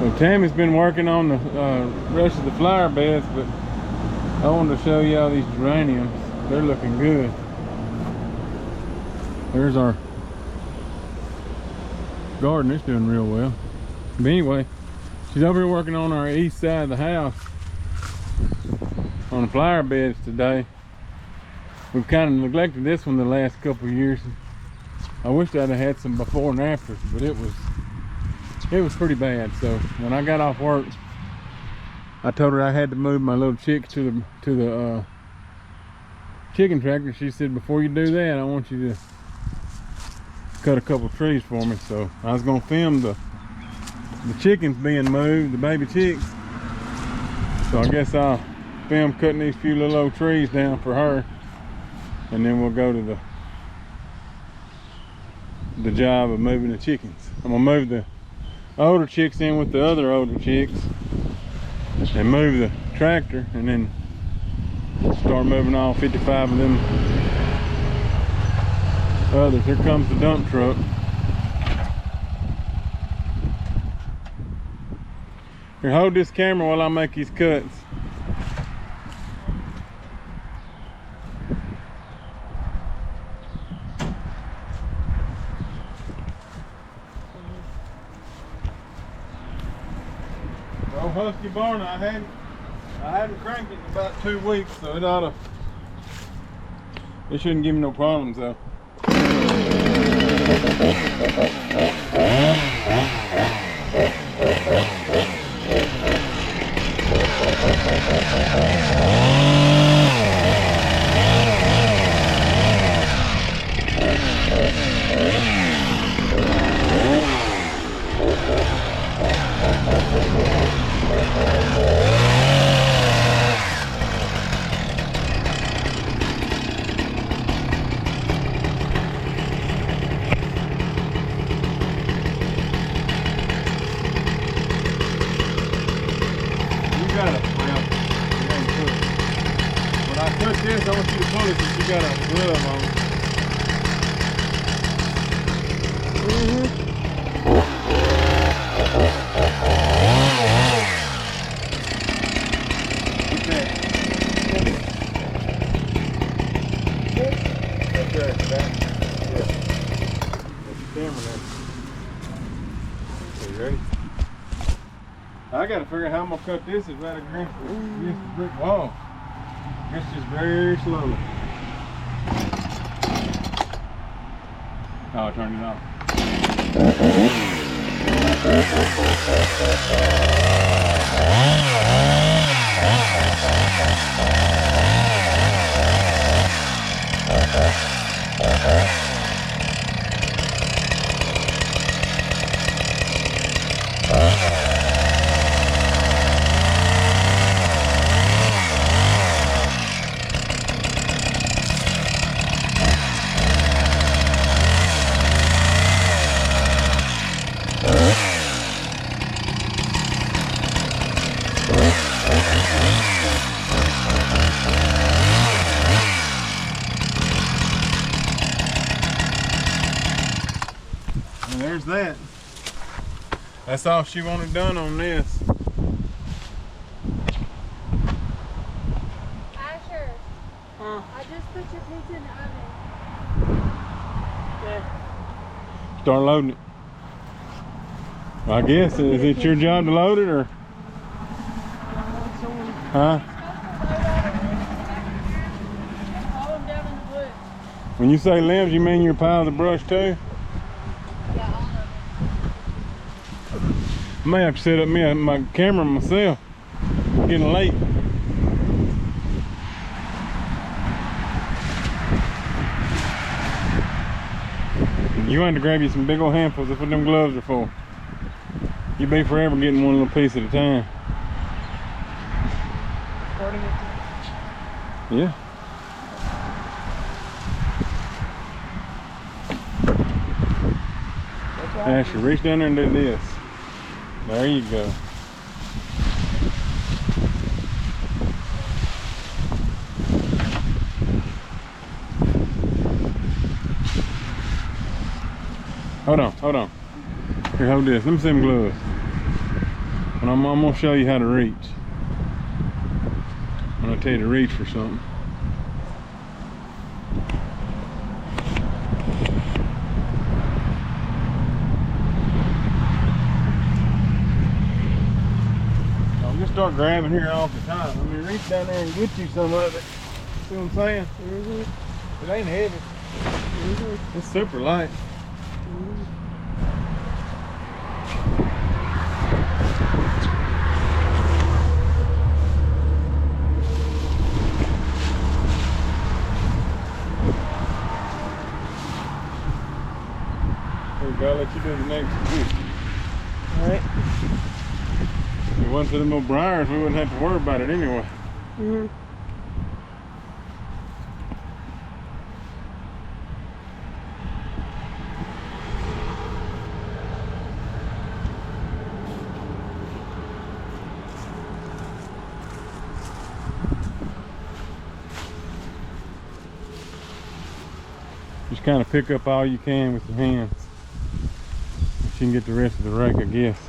So Tammy's been working on the rest of the flower beds, but I wanted to show you all these geraniums. They're looking good. There's our garden. It's doing real well. But anyway, she's over here working on our east side of the house on the flower beds today. We've kind of neglected this one the last couple of years. I wish I'd have had some before and afters, but it was pretty bad. So when I got off work, I told her I had to move my little chicks to the chicken tractor. She said, before you do that, I want you to cut a couple trees for me. So I was gonna film the chickens being moved, the baby chicks. So I guess I'll film cutting these few little old trees down for her, and then we'll go to the job of moving the chickens. I'm gonna move the older chicks in with the other older chicks and move the tractor, and then start moving all 55 of them others. Here comes the dump truck. Here, hold this camera while I make these cuts. Old Husky barn, I hadn't cranked it in about 2 weeks, so it shouldn't give me no problems though. This, I want you to pull it since you got a glove on. Get that. Okay, back. Yeah. That's the camera now. Okay, you ready? I gotta figure out how I'm gonna cut this is right against the brick wall. It's just very slowly. Oh, I turned it off. And there's that. That's all she wanted done on this. Asher, Huh? I just put your pizza in the oven. Yeah. Start loading it. I guess, is it your job to load it, or? Huh? Haul them down in the woods. When you say limbs, you mean your pile of brush too? Yeah, all of them. I may have to set up my camera myself. I'm getting late. You want to grab you some big old handfuls. That's what them gloves are for. You'll be forever getting one little piece at a time. Yeah. Asher, reach down there and do this. There you go. Hold on. Here, hold this. Let me see them gloves. And I'm gonna show you how to reach. I'm gonna tell you to reach for something. I'll just start grabbing here all the time. I mean, reach down there and get you some of it. See what I'm saying? Mm-hmm. It ain't heavy. Mm-hmm. It's super light. Mm-hmm. I'll let you do the next two. Alright. If it wasn't for the little briars, we wouldn't have to worry about it anyway. Mm-hmm. Just kind of pick up all you can with your hands. You can get the rest of the rake, I guess.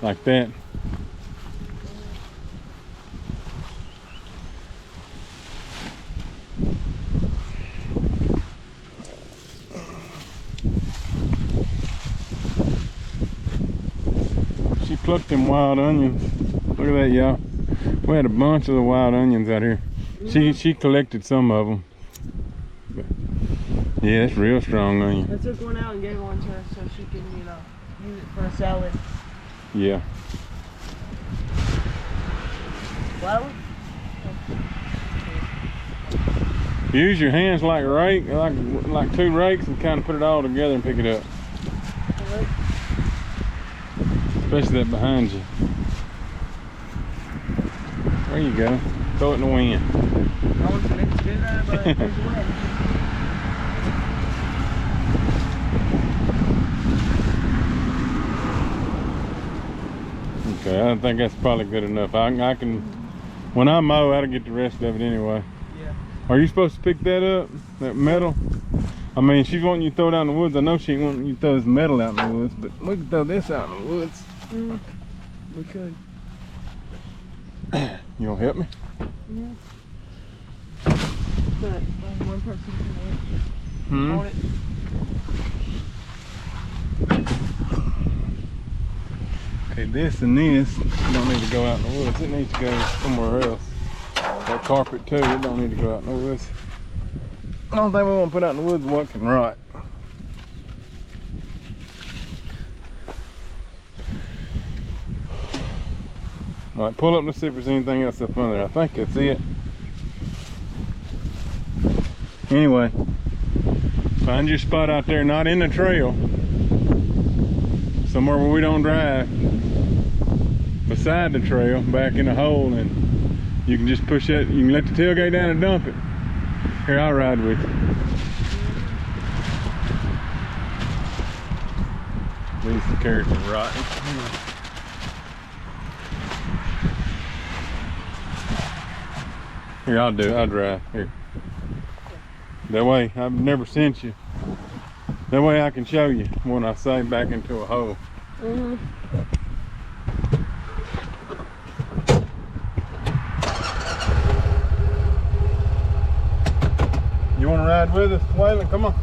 Like that. She plucked them wild onions. Look at that, y'all. We had a bunch of the wild onions out here. She collected some of them. But yeah, it's real strong onion. I took one out and gave one to her so she can, you know, use it for a salad. Yeah. Flour? Use your hands like rake, like two rakes, and kind of put it all together and pick it up. Right. Especially that behind you. There you go. Throw it in the wind. I was meant to do that, but there's a way. Okay, I think that's probably good enough. I can, when I mow, I'll get the rest of it anyway. Yeah. Are you supposed to pick that up, that metal? I mean, she's wanting you to throw it out in the woods. I know she ain't wanting you to throw this metal out in the woods, but we can throw this out in the woods. Mm, we could. You gonna help me? Yeah. But one person can Hmm? hold it. Okay, this and this don't need to go out in the woods. It needs to go somewhere else. That carpet too, it don't need to go out in the woods. The only thing we want to put out in the woods is what can rot. All right, pull up and see if there's anything else up under there. I think that's it. Anyway, find your spot out there, not in the trail. Somewhere where we don't drive. Beside the trail, back in the hole, and you can just push that, you can let the tailgate down and dump it. Here, I'll ride with you. These carrots are rotten. Here, I'll drive. Here. That way, I've never sent you. That way I can show you when I say back into a hole. Mm-hmm. You want to ride with us, Waylon? Come on.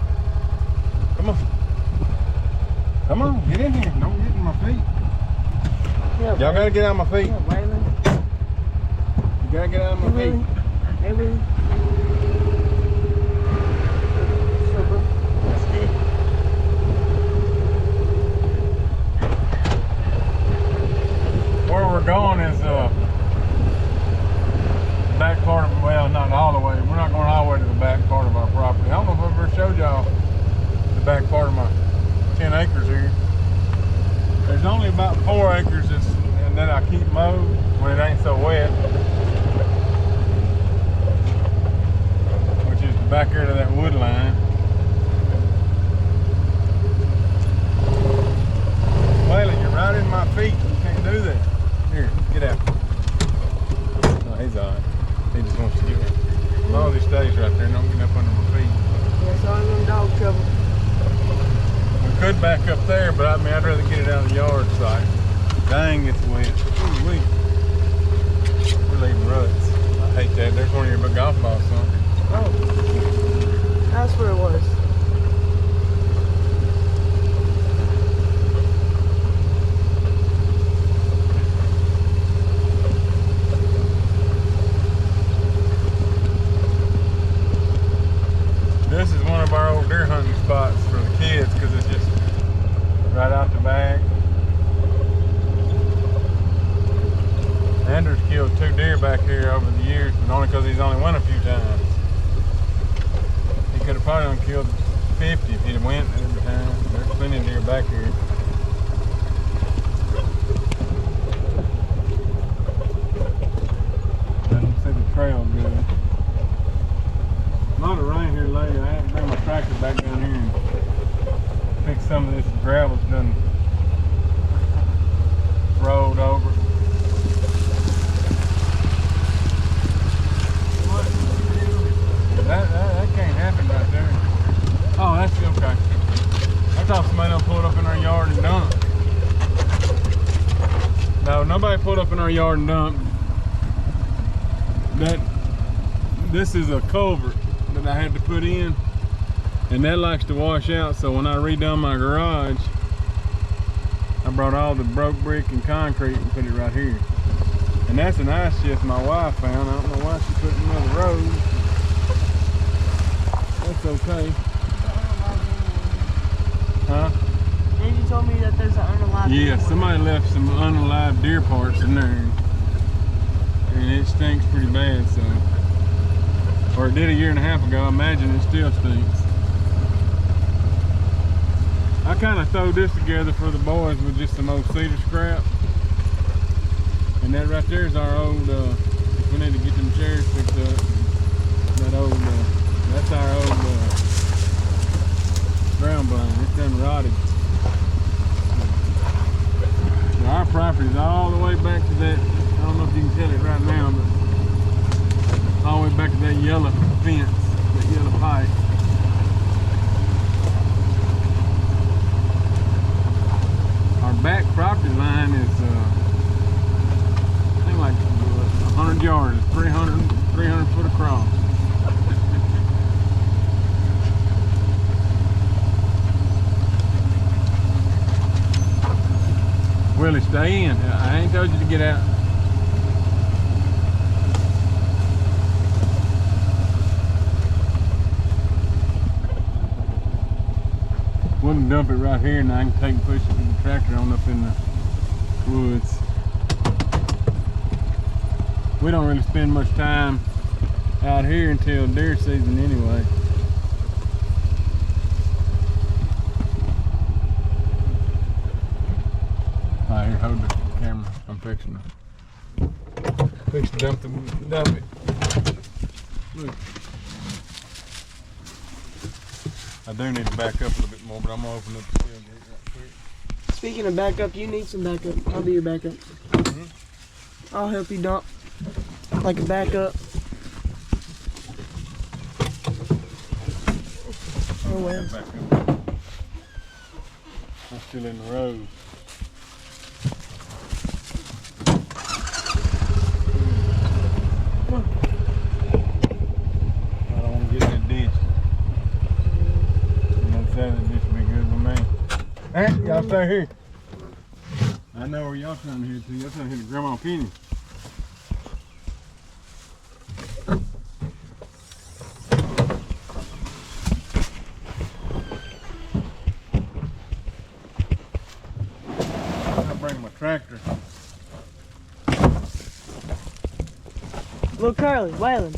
Come on. Come on, get in here. Don't get in my feet. Yeah, y'all got to get out of my feet. Yeah, Waylon. You got to get out of my feet. Hey, Willie. Super. That's it. Where we're going is back part of, well, not all the way. We're not going all the way to the back part of our property. I don't know if I've ever showed y'all the back part of my 10 acres here. There's only about 4 acres and that I keep mowed when it ain't so wet, which is the back area of that wood line. Waylon, you're right in my feet. You can't do that. Here, get out. Oh, he's all right. He just wants to get out. As long as he stays right there and don't get up under my feet. Yeah, so I'm in dog trouble. We could back up there, but I mean, I'd rather get it out of the yard site. Dang, it's wet. Ooh-wee. We're leaving ruts. I hate that. There's one of your big golf balls, son. Oh. That's where it was. This is one of our old deer hunting spots for the kids because it's just right out the back. Andrew's killed 2 deer back here over the years, but only because he's only went a few times. He could have probably only killed 50 if he'd have went every time. There's plenty of deer back here. I don't see the trail good. A lot of rain here lately. I had to bring my tractor back down here and fix some of this gravel's done rolled over. That can't happen right there. Oh, that's okay. I thought somebody done pulled up in our yard and dumped. No, nobody pulled up in our yard and dumped. This is a culvert that I had to put in, and that likes to wash out, so when I redone my garage, I brought all the broke brick and concrete and put it right here. And that's an ice chest my wife found. I don't know why she put it in the road. That's okay. Huh? And you told me that there's an unalive Yeah, deer. somebody left some unalive deer parts in there, and it stinks pretty bad, so. Or it did a 1.5 years ago. I imagine it still stinks. I kind of threw this together for the boys with just some old cedar scrap. And that right there is our old, we need to get them chairs fixed up. That old, that's our old ground blind. It's done rotted. Now our property is all the way back to that, I don't know if you can tell it right now, but all the way back to that yellow fence, that yellow pipe. Our back property line is, I think like 100 yards, 300 foot across. Willie, stay in. I ain't told you to get out. Wouldn't dump it right here, and I can take and push it with the tractor on up in the woods. We don't really spend much time out here until deer season anyway. All right, here, hold the camera. I'm fixing to dump it. Look. I do need to back up a little bit more, but I'm gonna open up the tailgate right quick. Speaking of backup, you need some backup. I'll be your backup. I'll help you dump like a backup. Oh well. Back up. I'm still in the road. Come on. I don't want to get in the ditch. That would just be good with me. Hey, y'all stay here. I know where y'all trying to hit to. Y'all trying to hit the Grandma Penny. I'll bring my tractor. Little Carly, Waylon.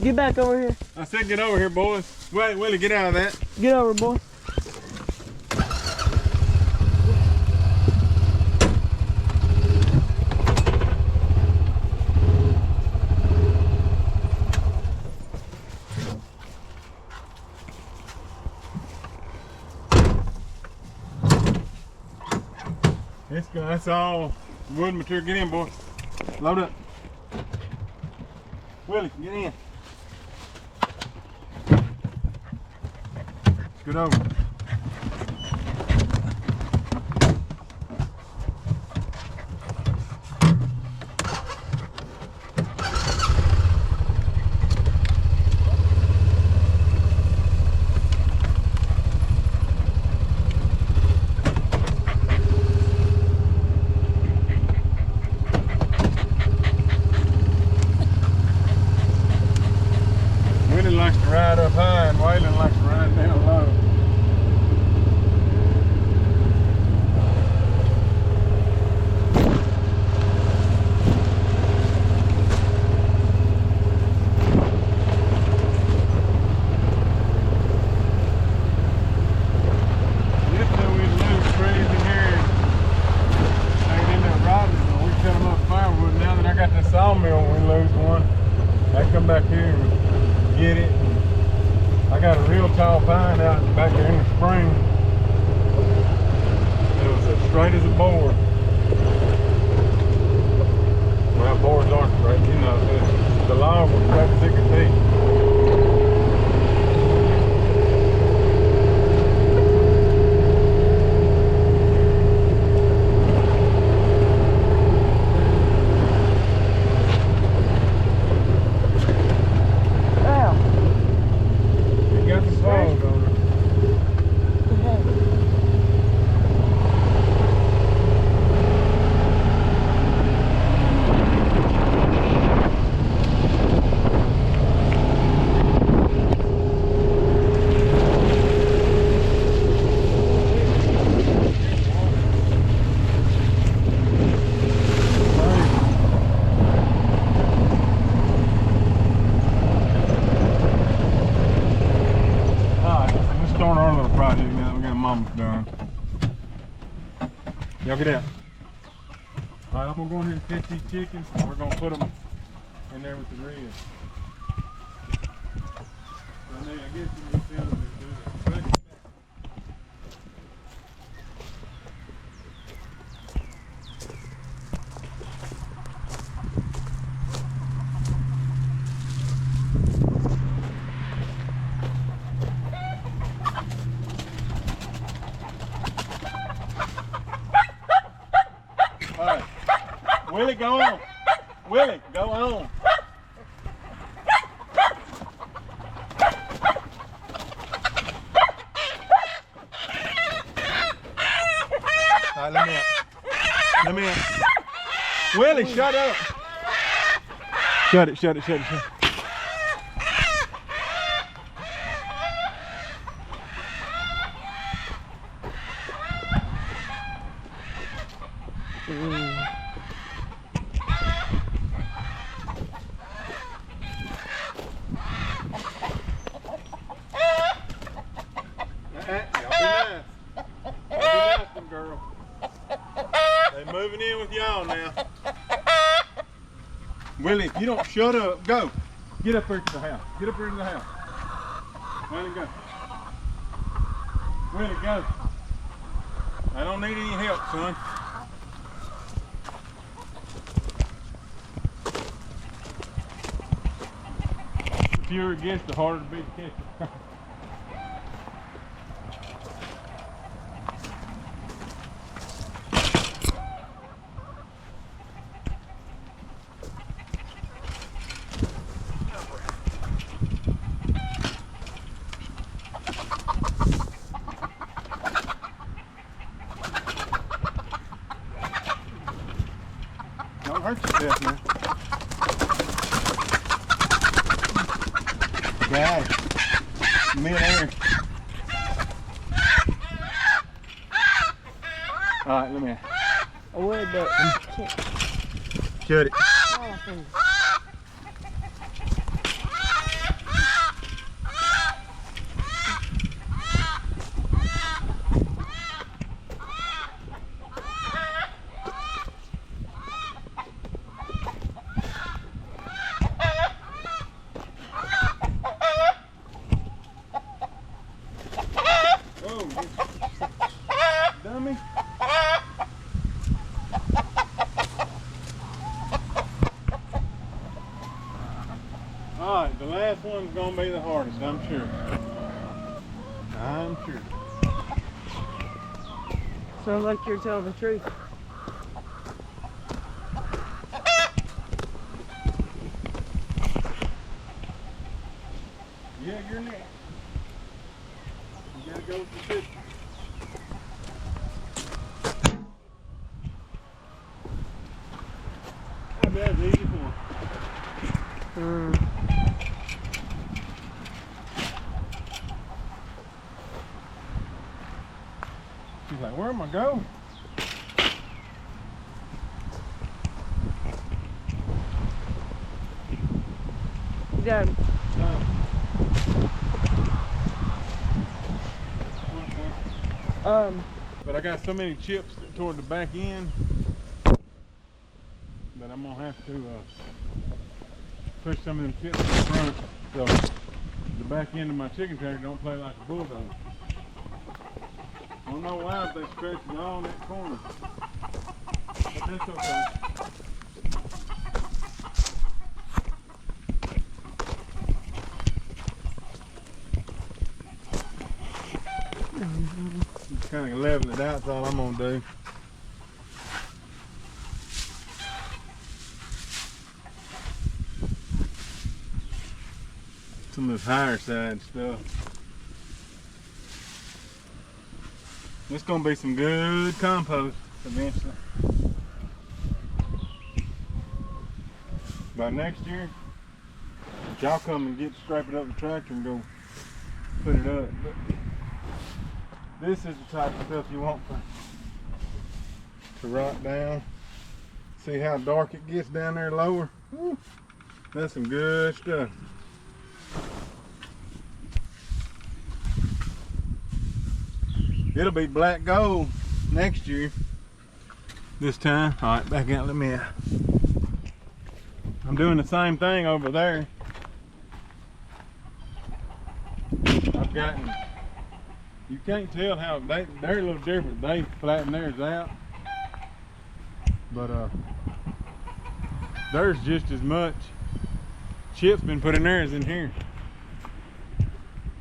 Get back over here. I said get over here, boys. Wait, Willie, get out of that. Get over, boy. That's all wood material. Get in, boy. Load up. Willie, get in. Scoot over. straight as a board. Well, boards aren't straight, you know. The log was straight as it could be. Y'all get out. Alright, I'm gonna go in here and catch these chickens. We're gonna put them in there with the ribs. So I guess you can see them do that. Willie, go on. Willie, go on. All right, let me out. Let me out. Willie, shut up. Shut it, shut it, shut it, shut it. Moving in with y'all now. Willie, if you don't shut up, go. Get up here to the house. Get up here to the house. Willie, go. Willie, go. I don't need any help, son. The fewer it gets, the harder to be to catch it. Don't hurt yourself, man. Guys, mid-air. All right, let me. I would, but Shut it. Dummy. Alright, the last one's gonna be the hardest, I'm sure. I'm sure. sounds like you're telling the truth. Yeah, you're next. You gotta go with the fish. That's easy for him. She's like, where am I going? You got him. But I got so many chips toward the back end that I'm gonna have to push some of them chips to the front so the back end of my chicken tractor don't play like a bulldog. I don't know why they stretched all in that corner. But that's okay. Just kind of level it out, that's all I'm gonna do. Some of this higher side stuff. It's gonna be some good compost eventually. By next year, y'all come and strap it up the tractor and go put it up. But this is the type of stuff you want to rot down. See how dark it gets down there lower? Woo, that's some good stuff. It'll be black gold next year. This time. All right, back out, let me out. I'm doing the same thing over there. I've gotten, you can't tell how, they're a little different. They flatten theirs out. But there's just as much chip's been put in there as in here.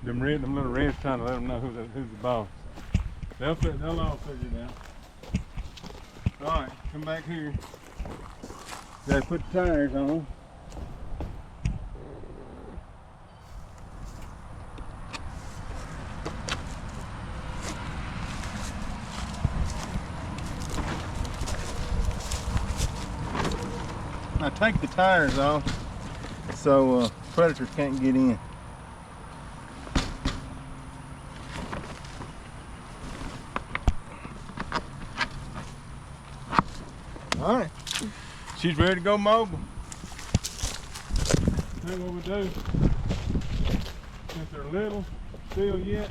Them little reds trying to let them know who's the boss. They'll all figure it out. Alright, come back here. Gotta put the tires on. Now take the tires off so predators can't get in. All right, she's ready to go mobile. That's what we do. Since they're little still yet,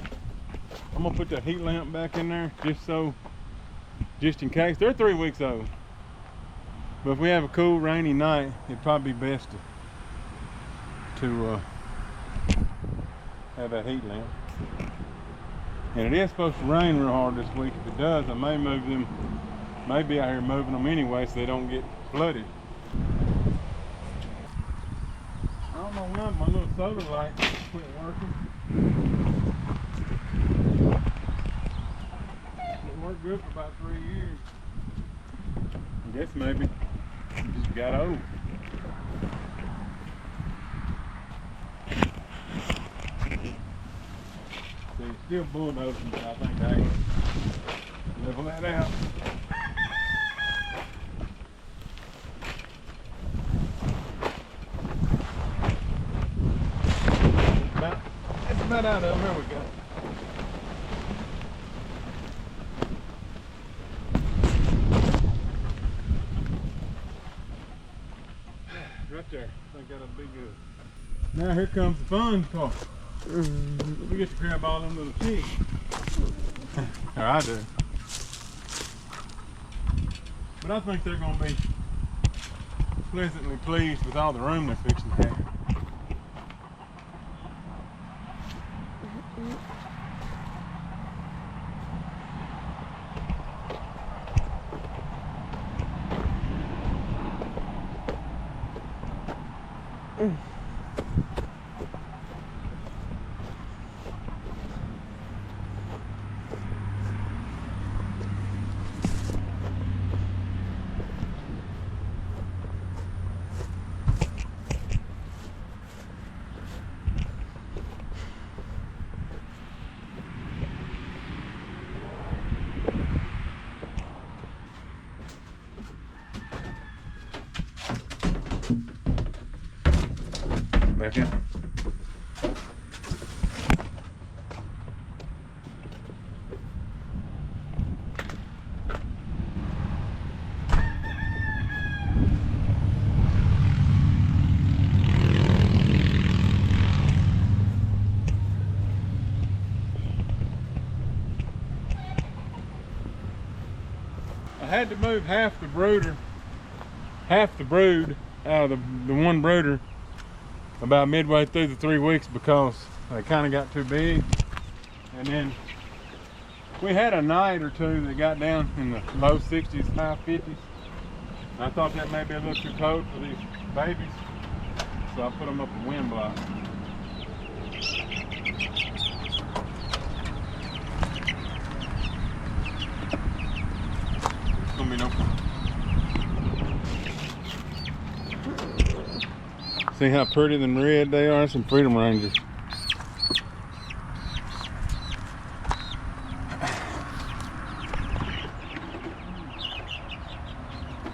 I'm gonna put the heat lamp back in there just in case. They're 3 weeks old. But if we have a cool rainy night, it'd probably be best to have that heat lamp. And it is supposed to rain real hard this week. If it does, I may move them. Maybe out here moving them anyway so they don't get flooded. I don't know why my little solar light quit working. It worked good for about 3 years. I guess maybe it just got old. See, it's still bulldozing, but I think I can level that out. It's about out of them. Here we go. Right there. I think that'll be good. Now here comes the fun part. We get to grab all them little chicks. Or I do. But I think they're going to be pleasantly pleased with all the room they're fixing to have. Back in. I had to move half the brood out of the one brooder about midway through the 3 weeks because they kind of got too big, and then We had a night or two that got down in the low 60s, high 50s. I thought that may be a little too cold for these babies, so I put them up in wind block. It's gonna be no fun. See how pretty and red they are? Some Freedom Rangers.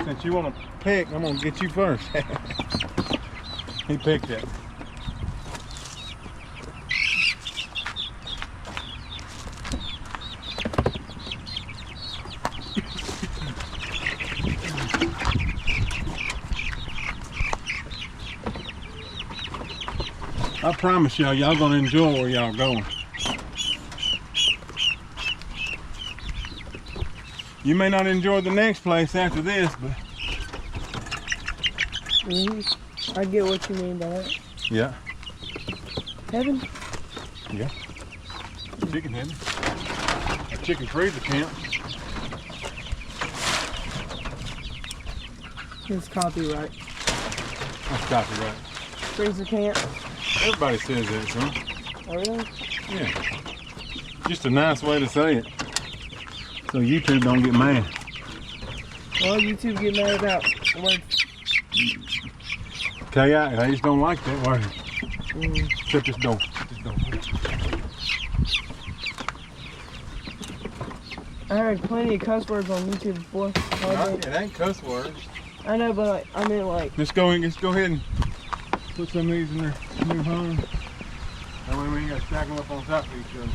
Since you want to pick, I'm gonna get you first. He picked it. I promise y'all gonna enjoy where y'all going. You may not enjoy the next place after this, but I get what you mean by that. yeah. Heaven? Yeah. Chicken heaven. A chicken freezer camp. It's copyright. That's copyright. Freezer camp. Everybody says that, son. Oh, really? Yeah. Just a nice way to say it. So YouTube don't get mad. Well, YouTube get mad about the word. Okay, I just don't like that word. Shut this door. Shut this door. I heard plenty of cuss words on YouTube before. It ain't cuss words. I know, but like, I mean like. Let's go ahead and put some of these in their new home. That way we ain't got to stack them up on top of each other.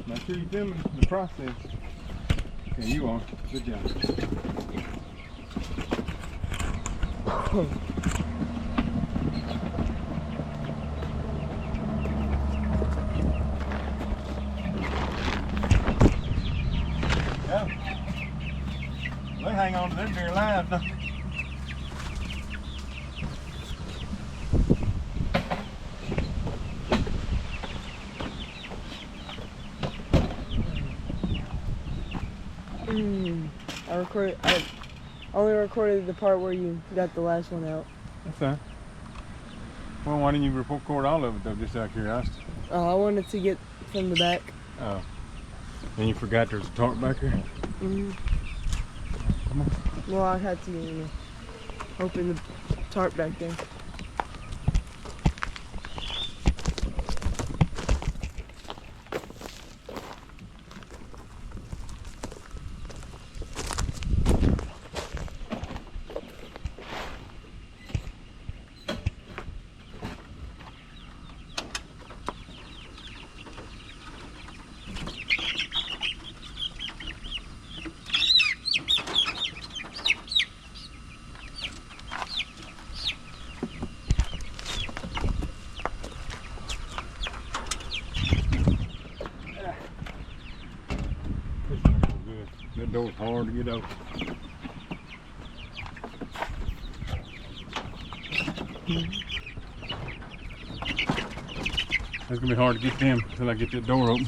Make sure you film the process. Okay, you are. Good job. Yeah. They hang on to them dear lives, don't they? I only recorded the part where you got the last one out. That's fine. Well, why didn't you record all of it though, just out of curiosity? I wanted to get from the back. Oh. And you forgot there's a tarp back here? Mm-hmm. Come on. Well, I had to open the tarp back there. That door's hard to get open. It's gonna be hard to get them until I get that door open.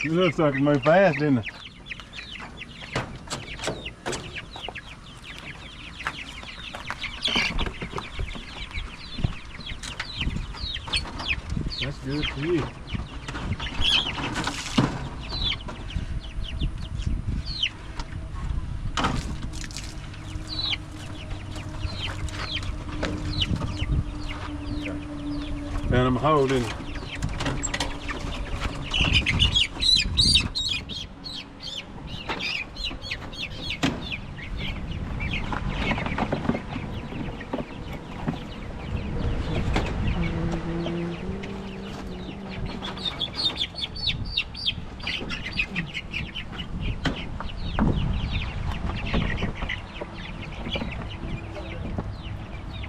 It looks like it moved fast, didn't it? That's good for you. And I'm holding.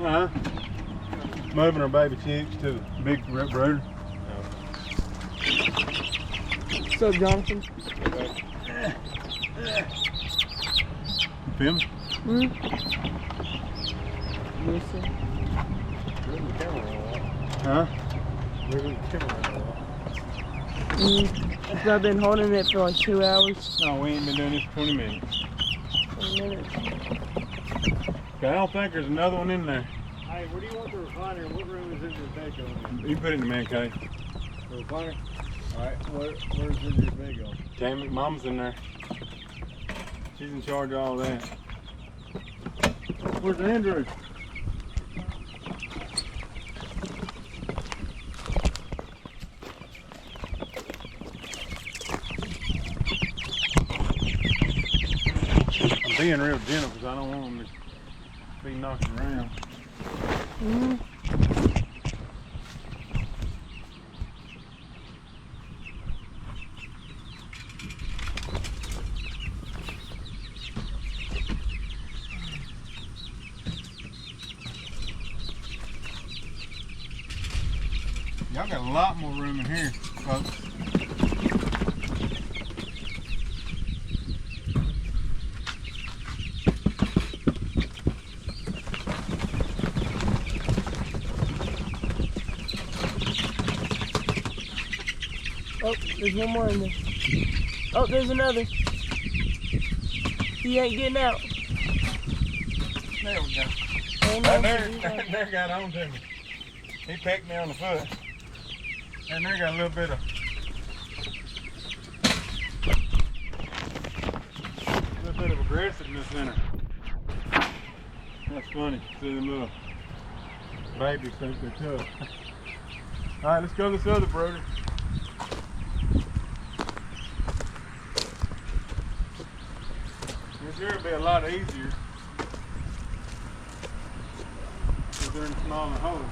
Huh? Moving our baby chicks to the big brooder. What's up, Jonathan? You feel me? Listen. Huh? I've been holding it for like 2 hours. No, we ain't been doing this for 20 minutes. 20 minutes. Okay, I don't think there's another one in there. Hey, where do you want the refiner? What room is in your bed going in? You put it in the man cave. The refiner? Alright, where's in your bed going? Tammy, Mom's in there. She's in charge of all that. Where's Andrew? I'm being real gentle because I don't want them to be knocking around. Y'all got a lot more room in here, folks. Oh, there's one more in there. Oh, there's another. He ain't getting out. There we go. Oh, no. There got on to me. He pecked me on the foot. And there got a little bit of aggressiveness in her. That's funny. See them little babies think they're tough. Alright, let's go to this other brooder. This here will be a lot easier. Because they're in smaller holes.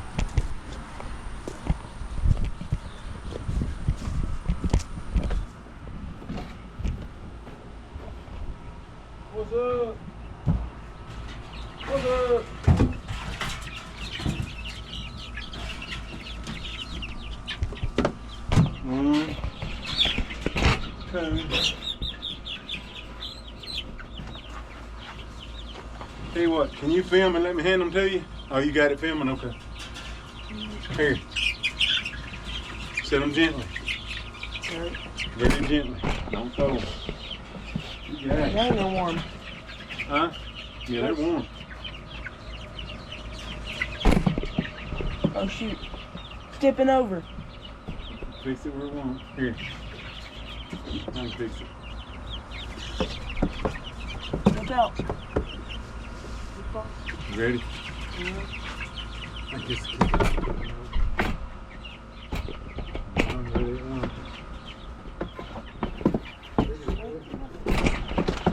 What's up? What's up? One, two. Tell you what, can you film and let me hand them to you? Oh, you got it filming? Okay. Here. Set them gently. Very gently. Don't throw them. You got it. They ain't no warm. Huh? Yeah, they're warm. Oh, shoot. Tipping over. Fix it where it won't. Here. I can fix it. Watch out. You ready? I guess it can.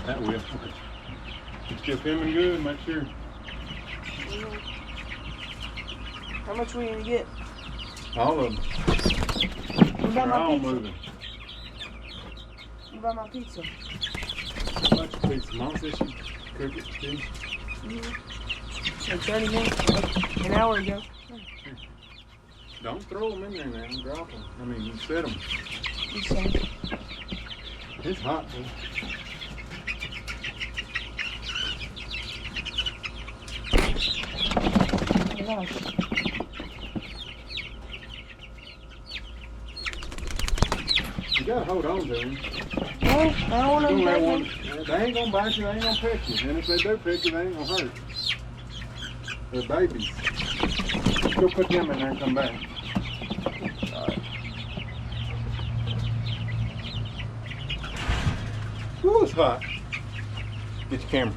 That will. Okay. You still filming good? Make sure. How much we gonna get? All of them. What about They're my all pizza? moving. What about my pizza? How much pizza? Mom said she cooked it too. Like 30 minutes? An hour ago. Don't throw them in there now and drop them. I mean, you set them. You say. It's hot, boy. Oh, gosh. You gotta hold on to them. No, I don't want Don't let to one. They ain't gonna bite you. They ain't gonna peck you. And if they do peck you, they ain't gonna hurt. They're babies. Go put them in there and come back. Alright. Woo, it's hot. Get your camera.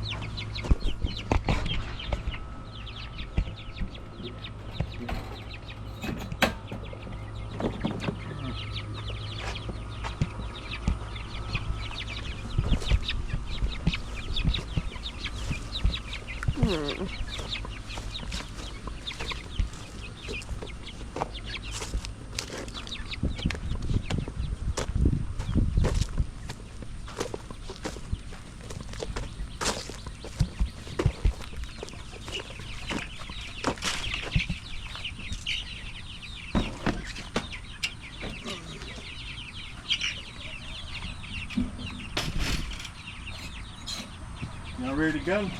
Y'all ready to go?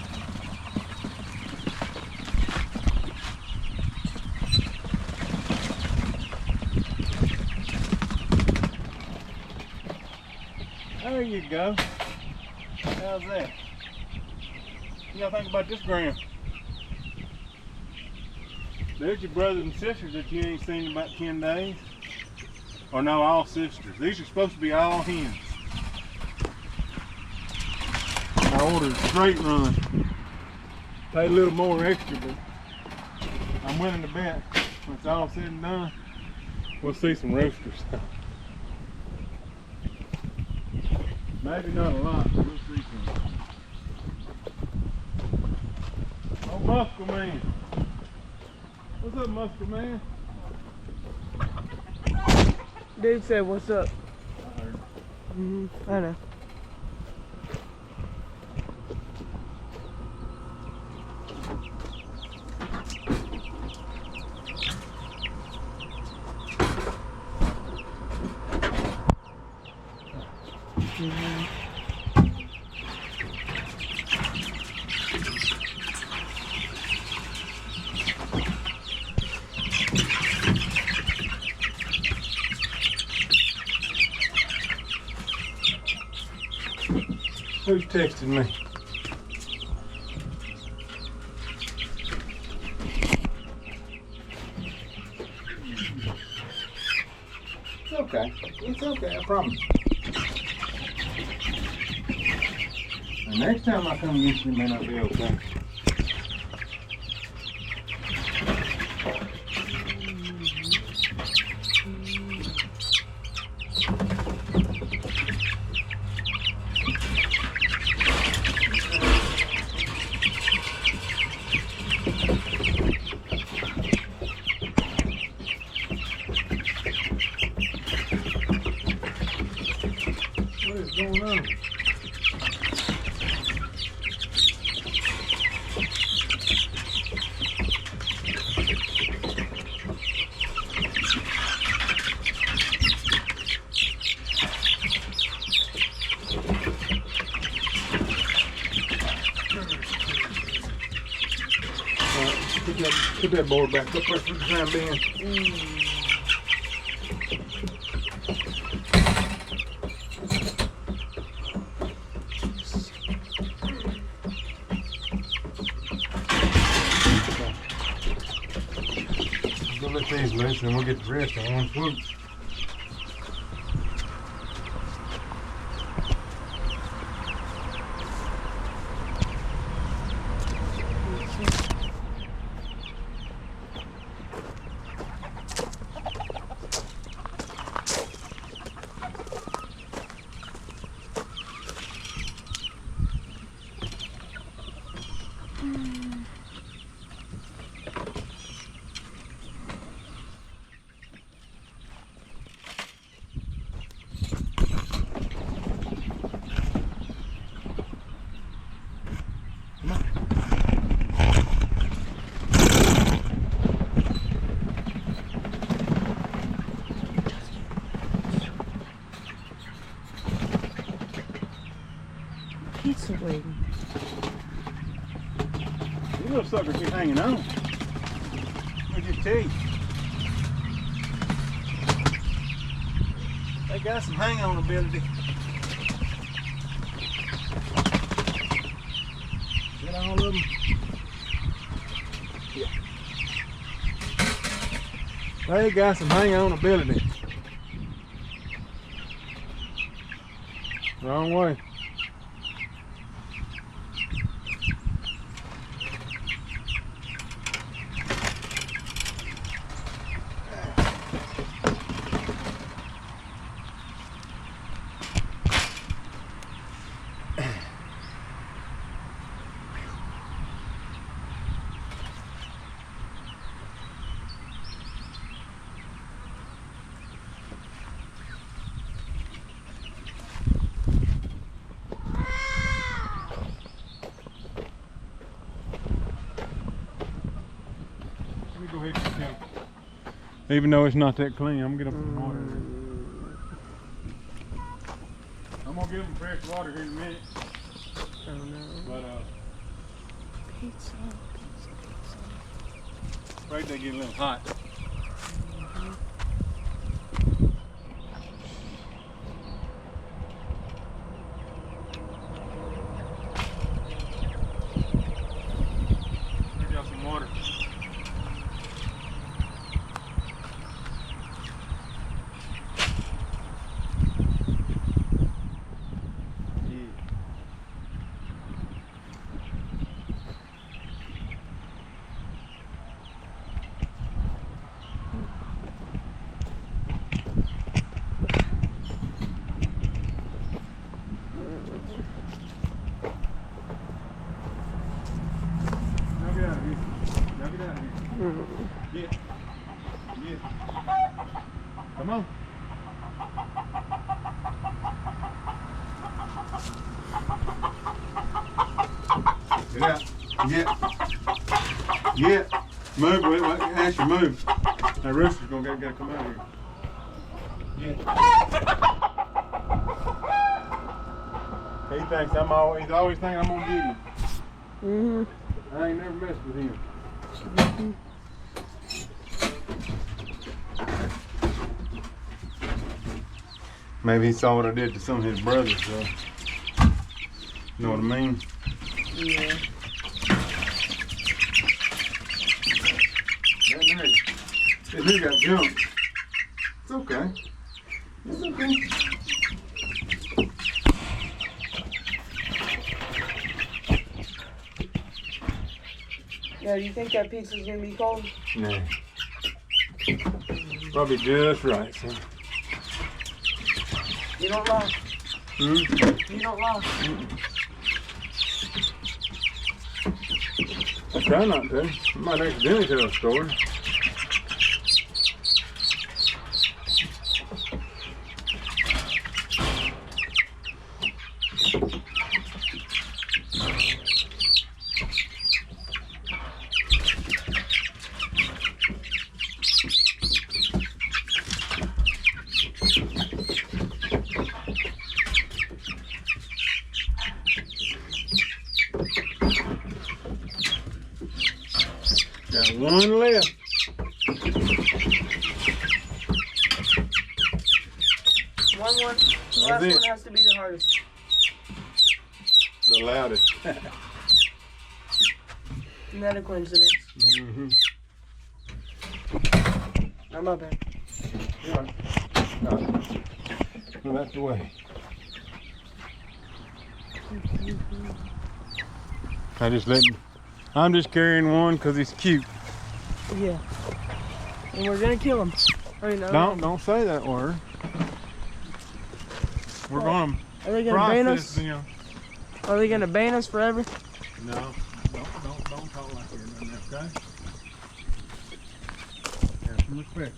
There you go. How's that? What y'all think about this ground? There's your brothers and sisters that you ain't seen in about 10 days. Or no, all sisters. These are supposed to be all hens. I ordered a straight run. Pay a little more extra, but I'm willing to bet when it's all said and done, we'll see some roosters. Maybe not a lot, but we'll see some. Oh, Muscle Man. What's up, Muscle Man? Dude said, what's up? I heard. I know. Who's texting me? It's okay. It's okay, I promise. The next time I come get you, it may not be okay. What is going on? Put that board back up there for the time being. We'll let these loose and we'll get the rest on one swoop. Pizza waiting. These little suckers be hanging on. Look at your teeth. They got some hang on ability. Get all of them. Yeah. They got some hang on ability. Wrong way. Go ahead and get him. Even though it's not that clean, I'm gonna get him some water in there. I'm gonna give him fresh water here in a minute. Oh no. But Pizza. Afraid they get a little hot. There's got some water. Get. Come on. Get out. Get. Move. Wait. Actually, move. That rooster's gotta come out here. Get. He thinks he's always thinking I'm gonna get him. I ain't never messed with him. Maybe he saw what I did to some of his brothers, so. You know what I mean? Yeah. That nigga got jumped. It's okay. It's okay. Yeah, do you think that pizza's gonna be cold? Nah. Probably just right, son. You don't lie. You don't lie. I try not to. I might accidentally tell a story. Got one left. One. The last one has to be the hardest. The loudest. Isn't that a coincidence? Not my bad. Yeah. No. Well, that's the way. I'm just carrying one because he's cute. Yeah. And we're gonna kill him. I mean, Don't say that word. We're going Are they to gonna ban process, us? you know. Are they gonna ban us forever? No, don't talk like you're doing that, okay? Have some respect.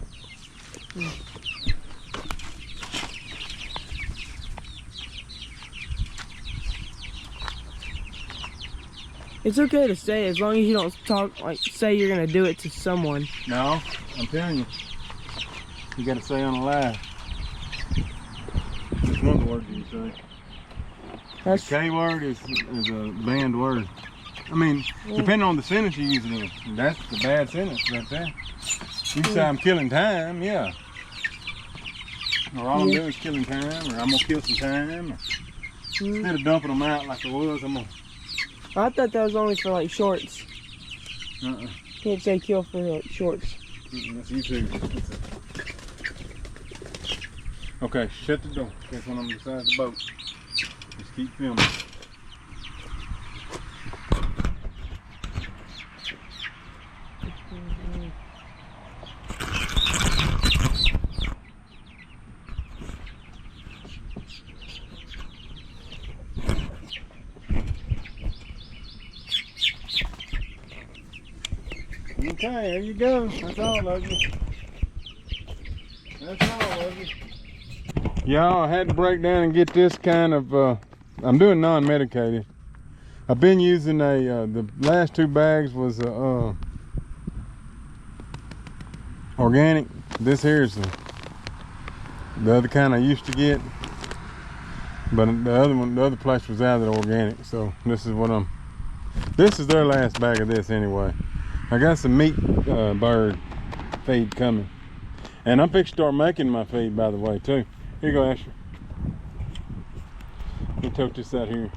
It's okay to say as long as you don't say you're gonna do it to someone. No, I'm telling you. You gotta say on the live. Which one of the words do you say? The K word is a banned word. I mean, depending on the sentence you use it in. That's the bad sentence right there. You say I'm killing time, yeah. Or all I'm doing is killing time, or I'm gonna kill some time. Or instead of dumping them out like I was, I'm gonna. I thought that was only for like shorts. Can't say kill for like shorts. That's YouTube. Okay, shut the door. That's when I'm beside the boat. Just keep filming. Okay, there you go. That's all of you. That's all of you. Y'all, I had to break down and get this kind of, I'm doing non-medicated. I've been using the last 2 bags was organic. This here is the other kind I used to get. But the other place was out of the organic. So this is what I'm This is their last bag of this anyway. I got some meat bird feed coming. And I'm fixing to start making my feed, by the way, too. Here you go, Asher. Let me tote this out here.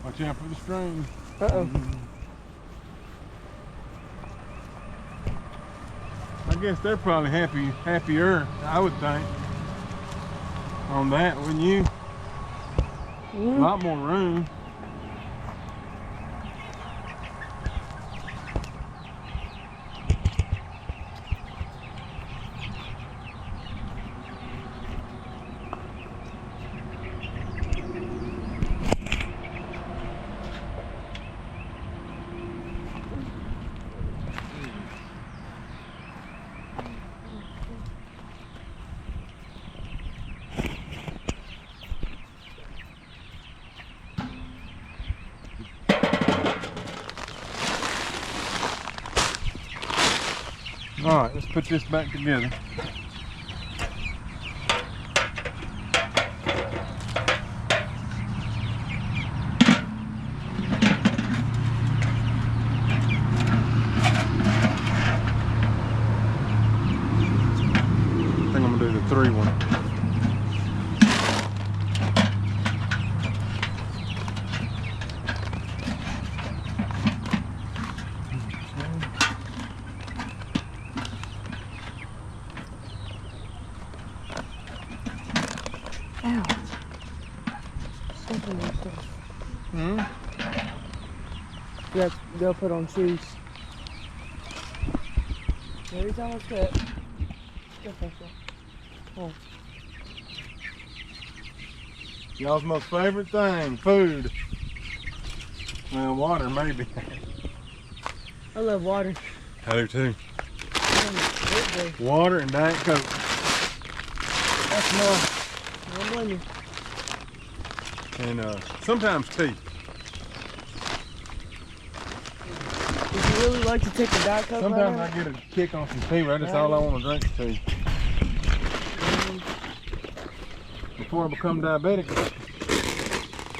Watch out for the string. Uh-oh. I guess they're probably happier, I would think, on that, wouldn't you? A lot more room. All right, let's put this back together. I think I'm gonna do the 3 one. Ow. Something like that. Hmm? You have to go put on shoes. Every time I step. Go faster. Oh. Y'all's most favorite thing, food. Well, water maybe. I love water. I do too. Birthday. Water and Diet Coke. That's more. I don't blame you. And sometimes tea. Would you really like to take a Diet Coke Sometimes right I get a kick on some tea, but that's all I want to drink is tea. Before I become diabetic,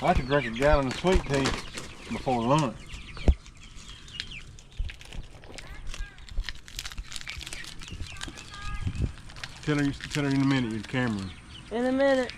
I could drink a gallon of sweet tea before lunch. Tell her in a minute, your camera. In a minute.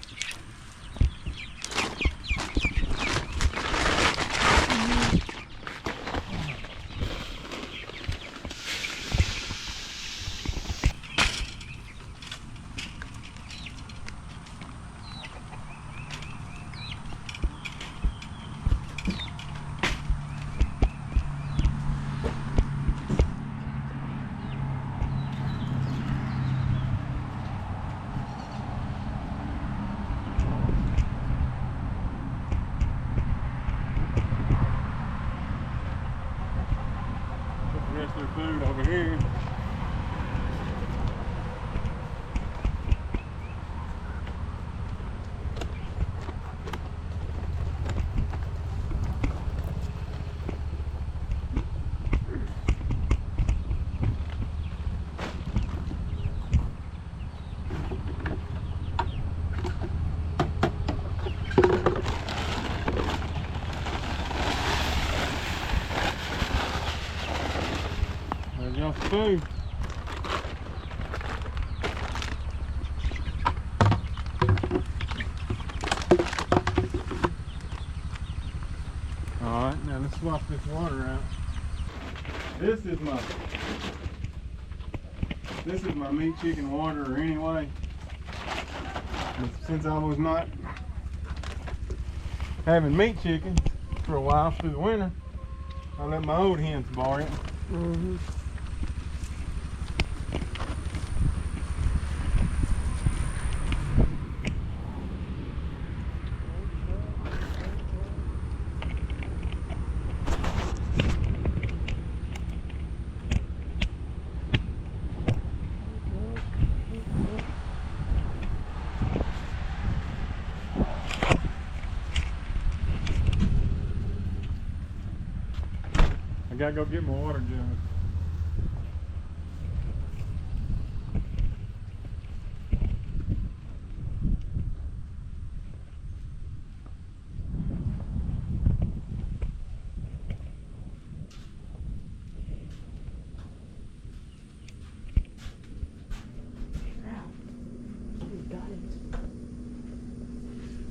Rest of their food over here. There's y'all's food. Alright, now let's swap this water out. This is my meat chicken water anyway. But since I was not having meat chickens for a while through the winter, I let my old hens borrow it. Mm-hmm. gotta go get my water jug.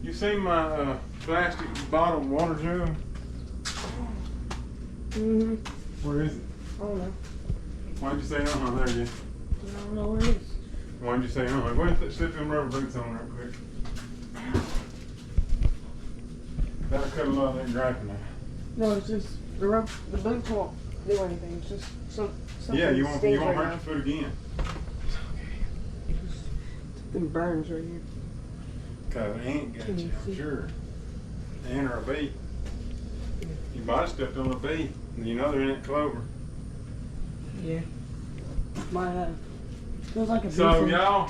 You seen my plastic bottle water jug? Mm-hmm. Where is it? I don't know. Why'd you say uh-huh there, again? I don't know where it is. Why'd you say uh-huh? Go ahead and slip them rubber boots on real quick. That'll cut a lot of that griping out. No, it's just the boots won't do anything. It's just something. Yeah, you won't stings hurt right your foot again. Something burns right here. Cause an ant got you, I'm sure. Ant or a bee. You might have stepped on a bee. You know they're in that clover. Yeah. Might have. Feels like a bee. So y'all,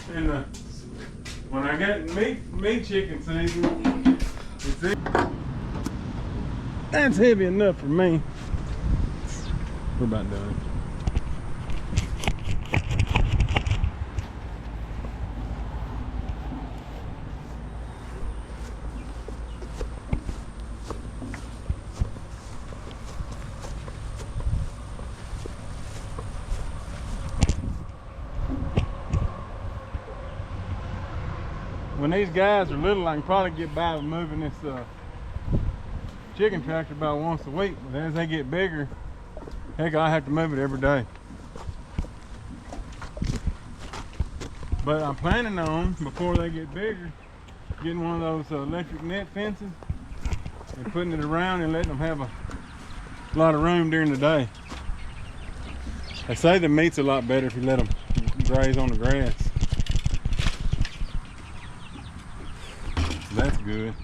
when I get meat chicken season, that's heavy enough for me. We're about done. When these guys are little, I can probably get by with moving this chicken tractor about once a week. But as they get bigger, heck, I have to move it every day. But I'm planning on, before they get bigger, getting one of those electric net fences and putting it around and letting them have a lot of room during the day. They say the meat's a lot better if you let them graze on the grass. That's good.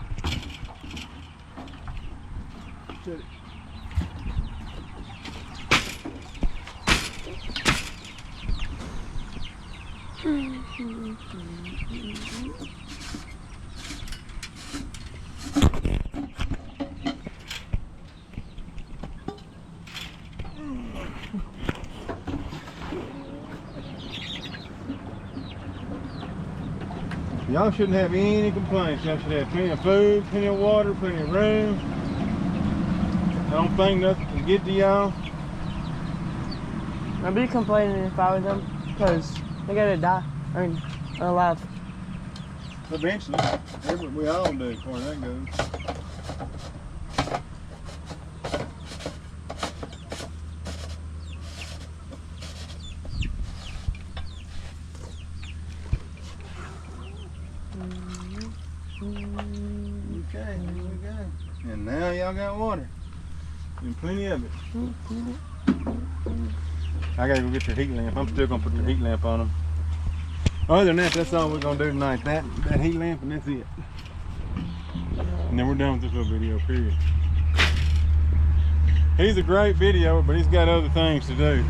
Y'all shouldn't have any complaints. Y'all should have plenty of food, plenty of water, plenty of room. I don't think nothing can get to y'all. I'd be complaining if I was them, because they gotta die. I mean, alive. Eventually. We all do as far as that goes. Okay, here we go. And now y'all got water. And plenty of it. I gotta go get your heat lamp. I'm still gonna put the heat lamp on them. Other than that, that's all we're gonna do tonight. That heat lamp, and that's it. And then we're done with this little video, period. He's a great videoer, but he's got other things to do.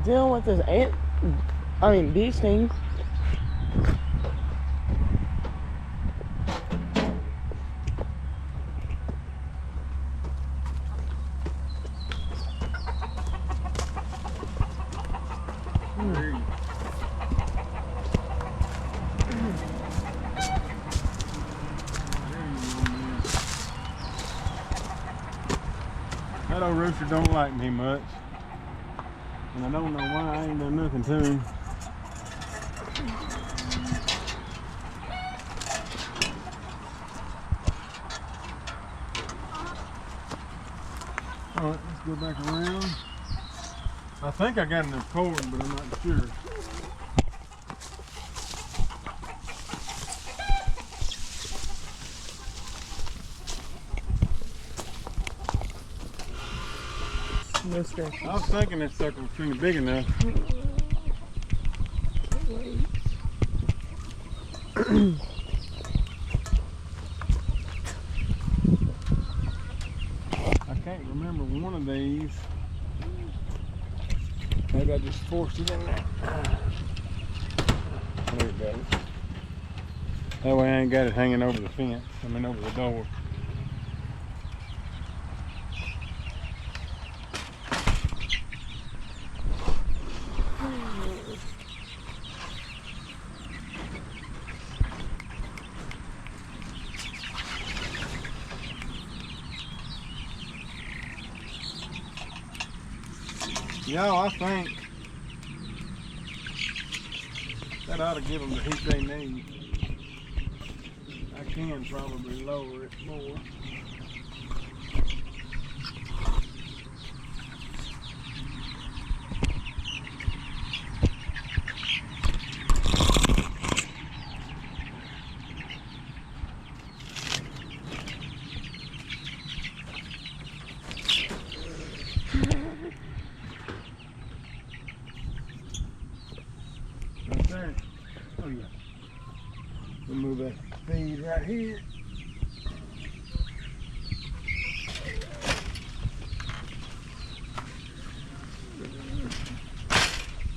Dealing with this bee sting. That old rooster don't like me much. And I don't know why. I ain't done nothing to him. Alright, let's go back around. I think I got enough cord, but I'm not sure. No scratches. I was thinking that sucker was pretty big enough. I can't remember one of these. Maybe I just forced it in there. There it goes. That way I ain't got it hanging over the fence. I mean over the door. Y'all, I think that ought to give them the heat they need. I can probably lower it more. Right there. Oh yeah. We'll move that feed right here.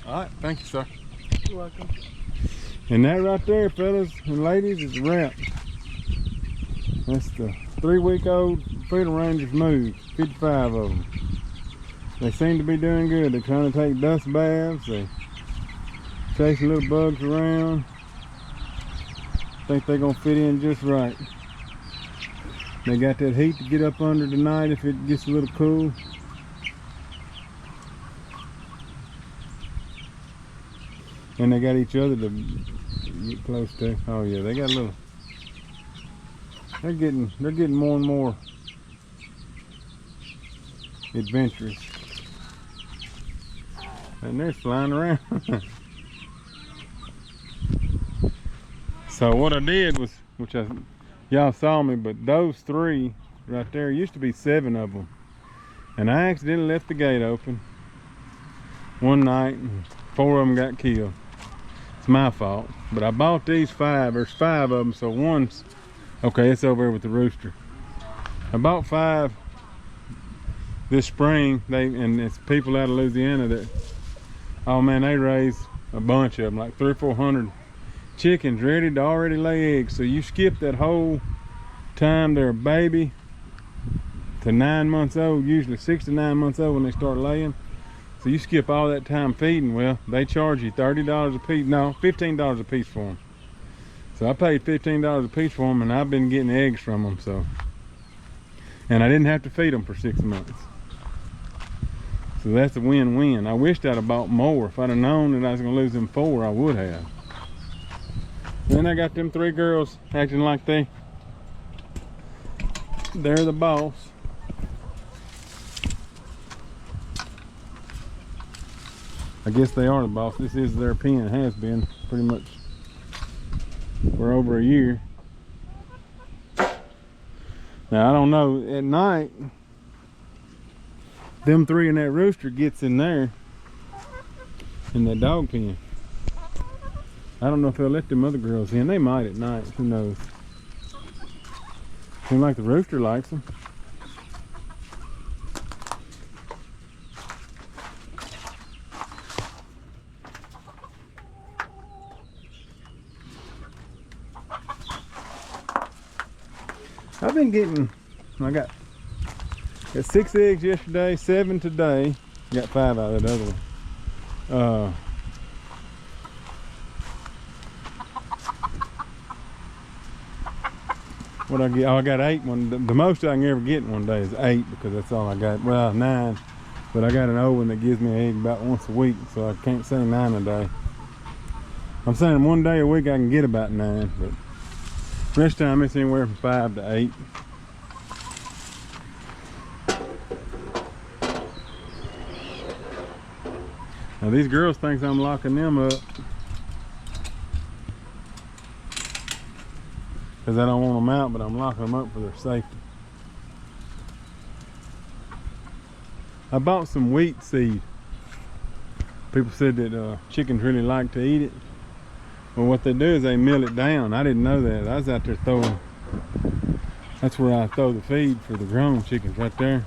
All right, thank you, sir. You're welcome. And that right there, fellas and ladies, is a wrap. That's the 3-week-old Freedom Rangers moved, 55 of them. They seem to be doing good. They're trying to take dust baths. They chasing little bugs around. Think they're gonna fit in just right. They got that heat to get up under tonight if it gets a little cool. And they got each other to get close to. Oh yeah, they got a little. They're getting more and more adventurous. And they're flying around. So what I did was, y'all saw me, but those 3 right there, used to be 7 of them. And I accidentally left the gate open one night and 4 of them got killed. It's my fault. But I bought these 5, there's 5 of them, so one's, okay, it's over here with the rooster. I bought 5 this spring, and it's people out of Louisiana that, oh man, they raise a bunch of them, like 300 or 400 chickens ready to already lay eggs. So you skip that whole time they're a baby to 9 months old, usually 6 to 9 months old when they start laying. So you skip all that time feeding. Well, they charge you $30 a piece, no, $15 a piece for them. So I paid $15 a piece for them, and I've been getting eggs from them. So, and I didn't have to feed them for 6 months. So that's a win-win. I wished I'd have bought more. If I'd have known that I was gonna lose them 4, I would have. Then I got them 3 girls acting like they're the boss. I guess they are the boss. This is their pen, has been pretty much for over a year. Now I don't know, at night, them 3 and that rooster gets in there, in that dog pen. I don't know if they'll let them other girls in. They might at night, who knows. Seems like the rooster likes them. I've been getting, I got 6 eggs yesterday, 7 today. Got 5 out of that other one. What I get? Oh, I got 8 one. The most I can ever get in one day is 8 because that's all I got. Well, 9, but I got an old one that gives me an egg about once a week, so I can't say 9 a day. I'm saying one day a week I can get about 9, but rest of the time it's anywhere from 5 to 8. Now these girls think I'm locking them up because I don't want them out, but I'm locking them up for their safety. I bought some wheat seed. People said that chickens really like to eat it. Well, what they do is they mill it down. I didn't know that. I was out there throwing, that's where I throw the feed for the grown chickens, right there.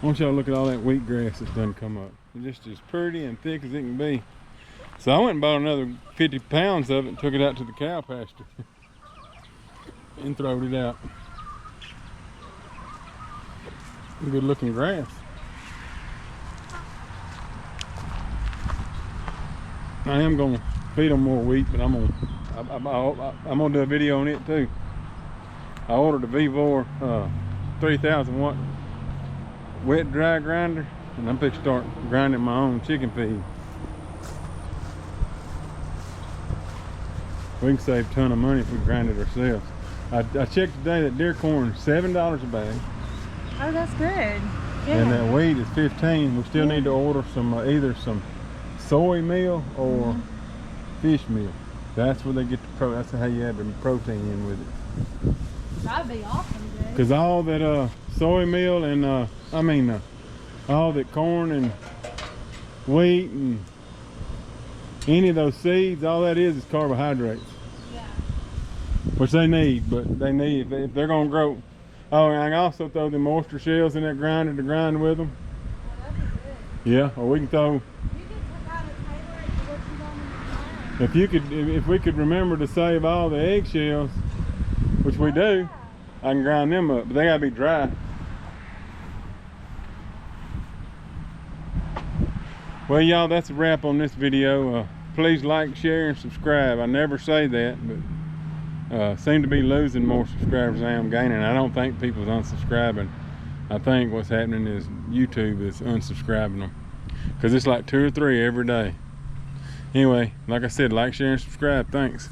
I want y'all to look at all that wheat grass that's done come up. It's just as pretty and thick as it can be. So I went and bought another 50 pounds of it and took it out to the cow pasture and throwed it out. Good looking grass. I am gonna feed them more wheat, but I'm gonna do a video on it too. I ordered a V4 3000 watt wet dry grinder. and I'm fixing to start grinding my own chicken feed. We can save a ton of money if we grind it ourselves. I checked today that deer corn is $7 a bag. Oh, that's good. Yeah. And that wheat is 15. We still need to order some either some soy meal or fish meal. That's where they get the that's how you add the protein in with it. That'd be awesome, dude. Because all that soy meal and all that corn and wheat and any of those seeds, all that is carbohydrates. Yeah. Which they need, but they need if they're gonna grow. Oh, and I can also throw the moisture shells in that grinder to grind with them. Oh, that'd be good. Yeah, or we can throw. You could take out a table and what you want in the If you could, if we could remember to save all the eggshells, which we do, I can grind them up, but they gotta be dry. Well, y'all, that's a wrap on this video. Please like, share, and subscribe. I never say that, but seem to be losing more subscribers than I am gaining. I don't think people's unsubscribing. I think what's happening is YouTube is unsubscribing them, because it's like 2 or 3 every day. Anyway, like I said, like, share, and subscribe. Thanks.